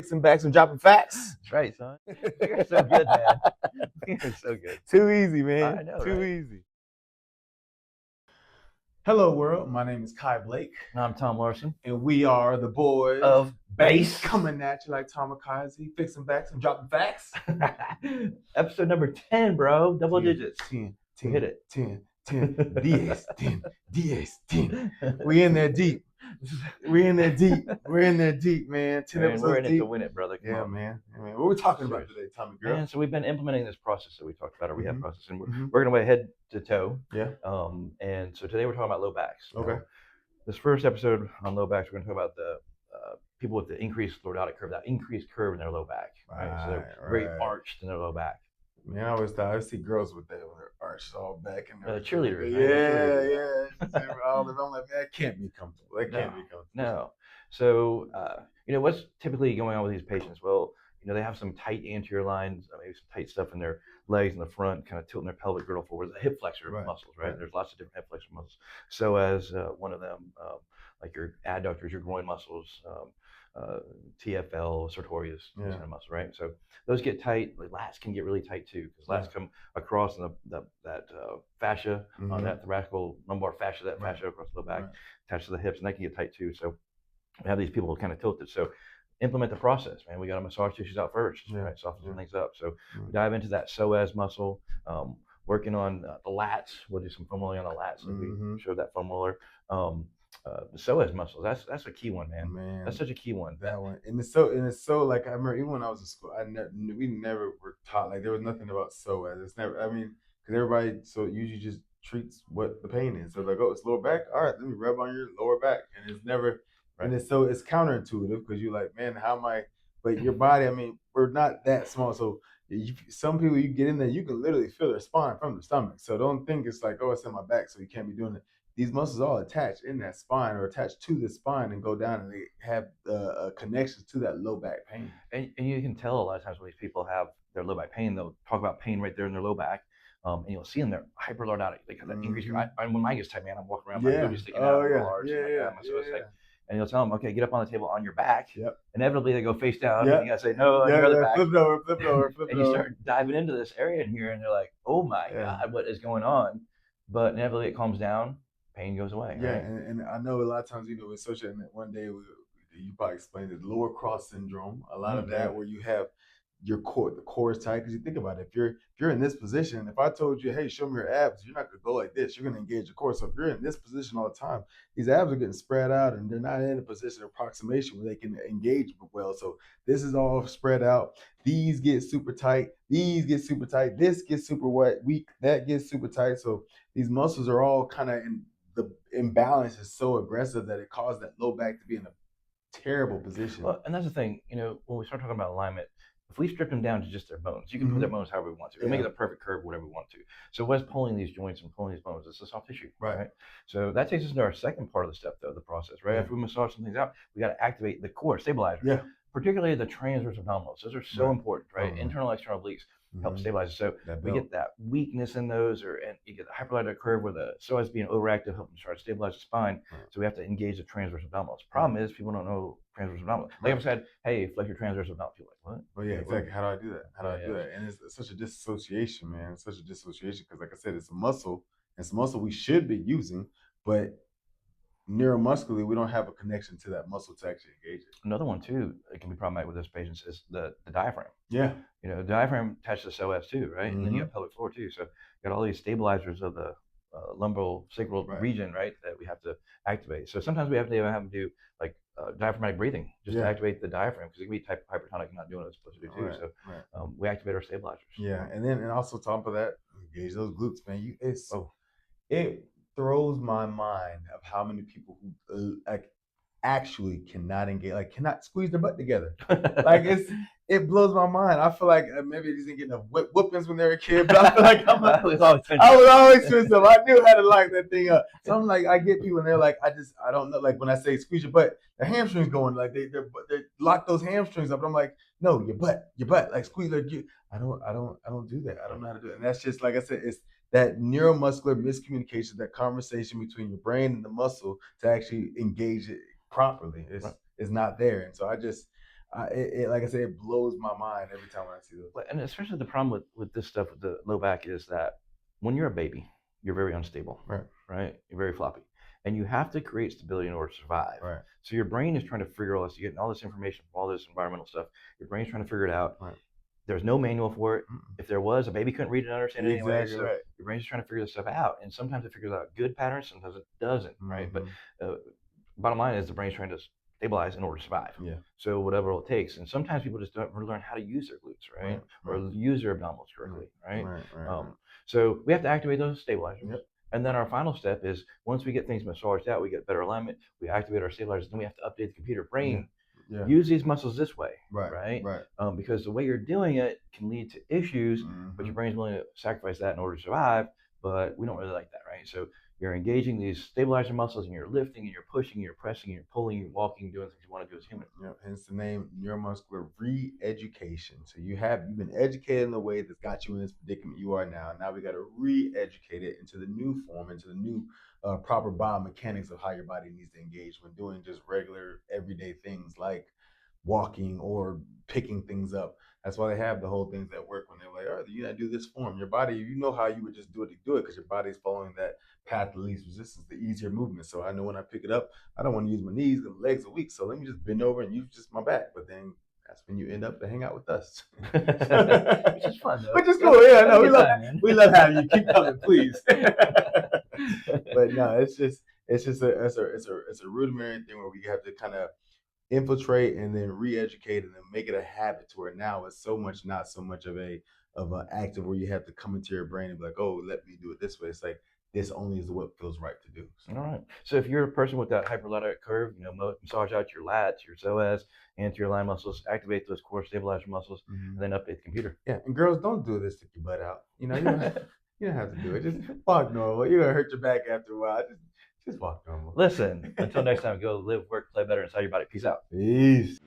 fixing backs and dropping facts. That's right, son. You're so good, man. You're so good. Too easy, man. I know, Too right? easy. Hello, world. My name is Kai Blake. And I'm Tom Larson. And we are the boys of Bass. Coming at you like Kamikaze, fixing backs and dropping facts. Episode number 10, bro. Double 10, digits. 10, hit it. 10, 10, 10. We in there deep. We're in there deep, man. 10 Man, episodes we're in it deep. to win it, brother. Come on. Man. What are we talking about today, Tommy girl? Man, so we've been implementing this process that we talked about, our rehab process, and we're going away head to toe. Yeah. And so today we're talking about low backs. Okay. This first episode on low backs, we're going to talk about the people with the increased lordotic curve, that increased curve in their low back. Right. So they're very arched in their low back. Man, I always see girls with their arched all back and the cheerleaders. Yeah. I'm like, man, that can't be comfortable. That can't be comfortable. No. So, what's typically going on with these patients? Well, they have some tight anterior lines, maybe some tight stuff in their legs in the front, kind of tilting their pelvic girdle forward. The hip flexor muscles, right? There's lots of different hip flexor muscles. So as one of them, like your adductors, your groin muscles, TFL, sartorius, this kind of muscle, right? So those get tight. The lats can get really tight too, because lats come across that fascia, that thoracical lumbar fascia, that fascia across the low back, attached to the hips, and that can get tight too. So we have these people kind of tilted. So implement the process, man. We got to massage tissues out first, right? Soften things up. So we dive into that psoas muscle, working on the lats. We'll do some foam rolling on the lats. Like we showed that foam roller. The psoas muscles. That's a key one, man. That's such a key one. That one, and it's so like I remember even when I was in school, we never were taught, like there was nothing about psoas. It's never. I mean, because everybody usually just treats what the pain is. So like, oh, it's lower back. All right, let me rub on your lower back, and it's never. And it's counterintuitive because you're like, man, how am I? But your body, I mean, we're not that small. So some people, you get in there, you can literally feel their spine from the stomach. So don't think it's like, oh, it's in my back, so you can't be doing it. These muscles are all attached in that spine or attached to the spine and go down, and they have connections to that low back pain. And you can tell a lot of times when these people have their low back pain, they'll talk about pain right there in their low back. And you'll see them, they're hyper-lordotic. They have that increased. When mine gets tight, man, I'm walking around, my booty's sticking out, and you'll tell them, okay, get up on the table on your back. Yep. Inevitably, they go face down. And you gotta say, no, on your other back. Flip it over. And you start diving into this area in here, and they're like, oh my God, what is going on? But inevitably, it calms down, pain goes away. Yeah, right? and I know a lot of times, we associate that one day, you probably explained it, lower cross syndrome. A lot of that where you have your core, the core is tight. Because you think about it, if you're in this position, if I told you, hey, show me your abs, you're not gonna go like this. You're gonna engage your core. So if you're in this position all the time, these abs are getting spread out, and they're not in a position of approximation where they can engage well. So this is all spread out. These get super tight. These get super tight. This gets super weak. That gets super tight. So these muscles are all kind of in the imbalance is so aggressive that it caused that low back to be in a terrible position. Well, and that's the thing, when we start talking about alignment, if we strip them down to just their bones, you can put their bones however we want to. We make it a perfect curve, whatever we want to. So what's pulling these joints and pulling these bones? It's the soft tissue, right? So that takes us into our second part of the step, though, the process, right? After we massage some things out, we got to activate the core stabilizers. Yeah. Particularly the transverse abdominals. Those are so important, right? Internal, external obliques help stabilize it. So we get that weakness in those, and you get the hyperlordotic curve where the psoas being overactive, helping try to stabilize the spine. So we have to engage the transverse abdominals. Problem is, people don't know transverse abdominals. Like I said, hey, flex your transverse abdominal. People like, what? Well, yeah, exactly. How do I do that? How do I do that? And it's such a dissociation, man. It's such a dissociation because, like I said, it's a muscle. It's a muscle we should be using, but neuromuscularly, we don't have a connection to that muscle to actually engage it. Another one too, it can be problematic with those patients is the diaphragm. Yeah. The diaphragm attached to the psoas too, right? And then you have pelvic floor too. So you got all these stabilizers of the lumbosacral region, right, that we have to activate. So sometimes we have to even have them do like diaphragmatic breathing just to activate the diaphragm because it can be type hypertonic and not doing what it's supposed to do too. So we activate our stabilizers. Yeah, and also on top of that, engage those glutes, man. It throws my mind of how many people who actually cannot engage, cannot squeeze their butt together. It blows my mind. I feel like maybe these didn't get enough whoopings when they were a kid, but I feel like I was always twist up. I knew how to lock that thing up. So I'm like, I get people and they're like, I don't know. Like when I say squeeze your butt, the hamstrings going, like they lock those hamstrings up. And I'm like, no, your butt, like squeeze I don't do that. I don't know how to do it. And that's just like I said, it's that neuromuscular miscommunication, that conversation between your brain and the muscle to actually engage it properly is not there. And so like I said, it blows my mind every time I see those. And especially the problem with this stuff with the low back is that when you're a baby, you're very unstable, right? You're very floppy, and you have to create stability in order to survive. Right. So your brain is trying to figure all this, you're getting all this information from all this environmental stuff. Your brain's trying to figure it out. Right. There's no manual for it. If there was, a baby couldn't read it and understand it anyway. Exactly So right. your brain's trying to figure this stuff out, and sometimes it figures out good patterns, sometimes it doesn't, right? But bottom line is the brain's trying to stabilize in order to survive. Yeah. So whatever it takes, and sometimes people just don't learn how to use their glutes, right? Or use their abdominals correctly, right? So we have to activate those stabilizers. Yep. And then our final step is once we get things massaged out, we get better alignment, we activate our stabilizers, then we have to update the computer brain. Yeah. Use these muscles this way, right? Because the way you're doing it can lead to issues, but your brain's willing to sacrifice that in order to survive. But we don't really like that, right? So you're engaging these stabilizer muscles, and you're lifting, and you're pushing, and you're pressing, and you're pulling, you're walking, doing things you want to do as a human. Yeah, hence the name neuromuscular re-education. So you've been educated in the way that's got you in this predicament you are now. Now we got to re-educate it into the new form, into the new proper biomechanics of how your body needs to engage when doing just regular everyday things like walking or picking things up. That's why they have the whole things that work when they're like, oh, you gotta do this form. Your body, you know how you would just do it to do it because your body's following that path of least resistance, the easier movement. So I know when I pick it up, I don't want to use my knees, the legs are weak. So let me just bend over and use just my back. But then that's when you end up to hang out with us. Which is fun, though. Which is cool. Yeah, no, we love having you. Keep coming, please. But no, it's a rudimentary thing where we have to kind of infiltrate and then re-educate and then make it a habit to where now it's not so much of an active where you have to come into your brain and be like, oh, let me do it this way. It's like this only is what feels right to do. So. All right. So if you're a person with that hyper-lordotic curve, massage out your lats, your psoas, anterior line muscles, activate those core stabilizer muscles, and then update the computer. Yeah, and girls, don't do this. Stick your butt out. You don't have to do it. Just walk normal. You're gonna hurt your back after a while. Just walk normal. Listen, until next time, go live, work, play better inside your body. Peace out. Peace.